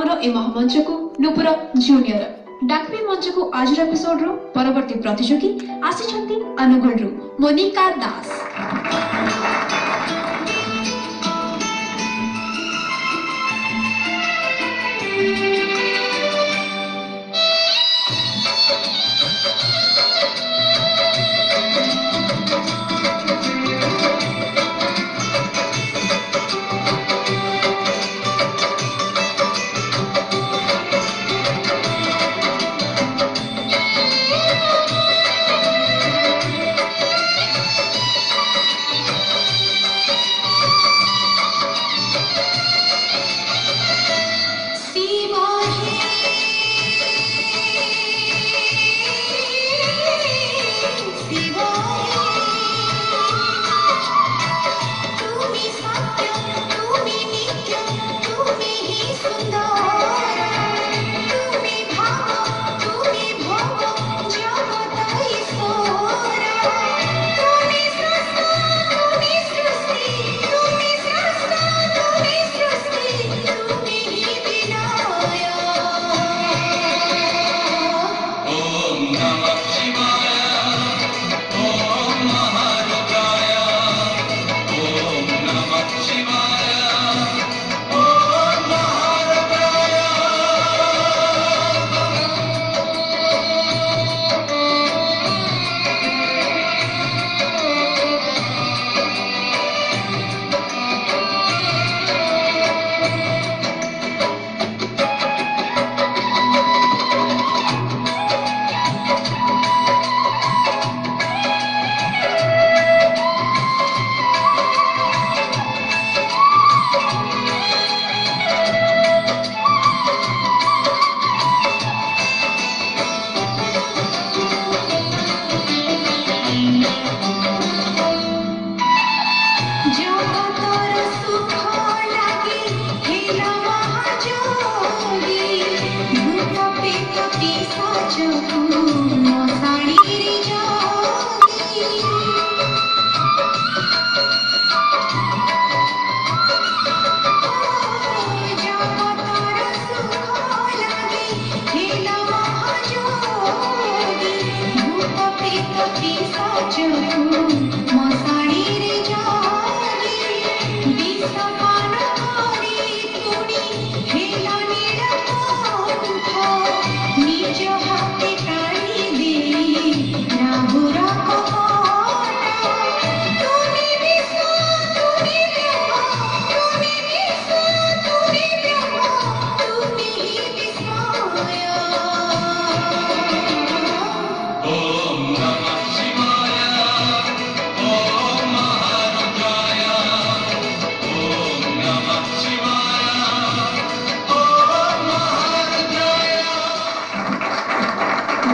ଆମର ଏ ମହାମଞ୍ଚକୁ ନୂପୁର ଜୁନିୟର ଡାକବି ମଞ୍ଚକୁ ଆଜିର ଏପିସୋଡର ପରବର୍ତ୍ତୀ ପ୍ରତିଯୋଗୀ ଆସିଛନ୍ତି ଅନୁଗୁଳରୁ ମୋନିକା ଦାସ।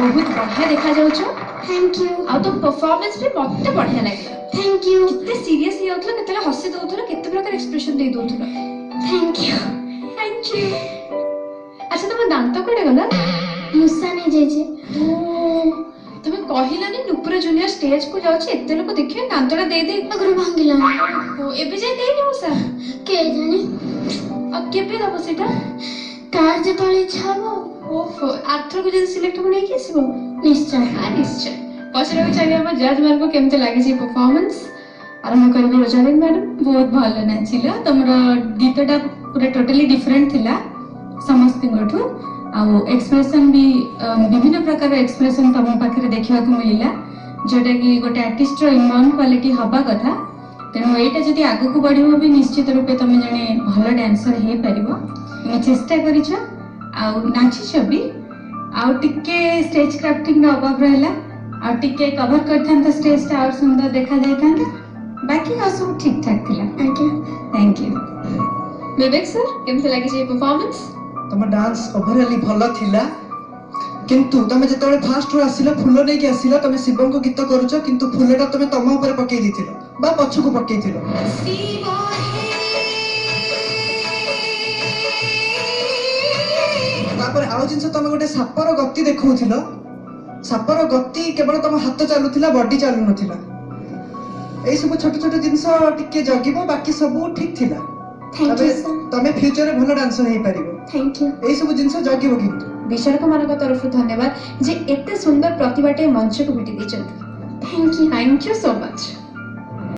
बहुत बढ़िया देखा जाउछ। Thank you. आ तो परफॉर्मेंस भी मते बढ़िया लागला। Thank you. कितने सीरियस ही होतला, केतला हसी दउथला, केते प्रकार एक्सप्रेशन दे दउथला। Thank you. Thank you. अच्छा तुम दांत कोडे गला? मुसा ने जेजे। तुम कहिलानी नुपुर जूनियर स्टेज को जाउछ, एते लोक देखियो दांतडा दे दे अगर भांगिला। ओ एबे जे देनी मुसा के जाने अब केबे दबो सेटा कार जे तळे छाबो। ओफो आर्थर को जे सिलेक्ट हो नहीं केसिबो निश्चय। हां निश्चय। पछरे को चाहिए हम जज मान को केमते लागे छी परफॉर्मेंस आरंभ करबो। रजनीन मैडम बहुत भलो नाचिला, तमरा गीतटा पूरा टोटली डिफरेंट थिला समस्त गठु आ एक्सप्रेशन भी विभिन्न प्रकार एक्सप्रेशन तम पाखरे देखिया को मिलिला, जोटा कि गोटे आर्टिस्ट रो इम्यून क्वालिटी हबा कथा। तेणु एटा जदि आगु को बढ़िबो भी निश्चित रूपे तमे जने भलो डांसर हे परिबो। तुम चेष्टा करिछ आ नाचिछ भी आ टिके स्टेज क्राफ्टिंग रो अभाव रहला आ टिके कवर करथांत स्टेज टा और सुंदर देखा जायथांत। बाकी सब ठीक ठाक थिला। Thank you. विवेक सर केमते लागि जे परफॉर्मेंस? तुम डांस ओवरऑली भलो थिला, किंतु तुम जतबे फास्ट रो आसिला फुल नै के आसिला, तुम शिवम को गीत करूछ किंतु फुलटा तुम तम ऊपर पकई दिथिलो बा पछ को पकई थिलो। तापर आउ जिंस तुम गोटे सापर गति देखौथिलो, सापर गति केवल तुम हाथ चालुथिला बॉडी चालु नथिला। ए सब छोट छोट जिंस टिके जगिबो, बाकी सब ठीक थिला। थैंक यू सर तमे फ्यूचर रे भलो डांसर हे पारिबो थैंक यू एई सब जिंस जगिबो किंतु विशारक मानक तरफ धन्यवाद जे एते सुंदर प्रतिभाटे मंच को भेटी दैछन्ती thank you thank you so much